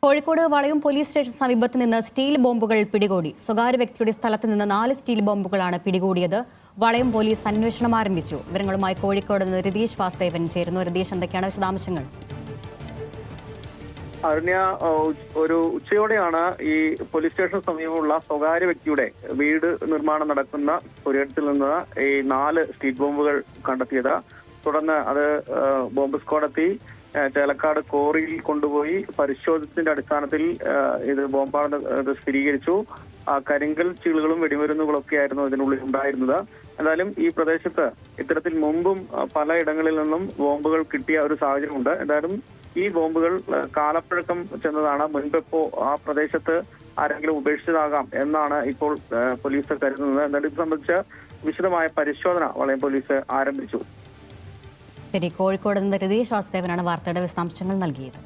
കോഴിക്കോട് വളയം police station സമീപത്ത് നിന്ന് സ്റ്റീൽ ബോംബുകൾ പിടികൂടി. സ്വകാര്യ വ്യക്തിയുടെ സ്ഥലത്ത് നിന്ന് 4 സ്റ്റീൽ ബോംബുകളാണ് പിടികൂടിയത്. വളയം പോലീസ് അന്വേഷണം ആരംഭിച്ചു. വിവരങ്ങളുമായി കോഴിക്കോട് നിന്ന് രതീഷ് വാസുദേവൻ ചേരുന്നു. രതീഷ്, എന്തൊക്കെയാണ് വിശദാംശങ്ങൾ? അരുണ്യ, ഒരു ഉച്ചയോടെയാണ് ഈ പോലീസ് സ്റ്റേഷൻ സമീപമുള്ള സ്വകാര്യ വ്യക്തിയുടെ വീട് നിർമ്മാണം നടക്കുന്ന ഒരിടത്തിൽ നിന്ന് ഈ 4 സ്റ്റീൽ ബോംബുകൾ കണ്ടെത്തിയത്. തുടർന്ന് അത് ബോംബ് സ്ക്വാഡെത്തി ചേലക്കാട് കോറിയിൽ കൊണ്ടുപോയി പരിശോധിച്ചതിന്റെ അടിസ്ഥാനത്തിൽ ഇത് ബോംബാണെന്ന് സ്ഥിരീകരിച്ചു. കരിങ്കൽ ചീളുകളും വെടിമരുന്നുകളൊക്കെ ആയിരുന്നു ഇതിനുള്ളിൽ ഉണ്ടായിരുന്നത്. എന്തായാലും ഈ പ്രദേശത്ത് ഇത്തരത്തിൽ മുമ്പും പലയിടങ്ങളിൽ നിന്നും ബോംബുകൾ കിട്ടിയ ഒരു സാഹചര്യമുണ്ട്. എന്തായാലും ഈ ബോംബുകൾ കാലപ്പഴക്കം ചെന്നതാണ്. മുൻപെപ്പോ ആ പ്രദേശത്ത് ആരെങ്കിലും ഉപേക്ഷിച്ചതാകാം എന്നാണ് ഇപ്പോൾ പോലീസ് കരുതുന്നത്. എന്നാലും ഇത് സംബന്ധിച്ച് വിശദമായ പരിശോധന വളയം പോലീസ് ആരംഭിച്ചു. ശരി, കോഴിക്കോട് നിന്ന് രതീഷ് വാസുദേവനാണ് വാർത്തയുടെ വിശദാംശങ്ങൾ നൽകിയത്.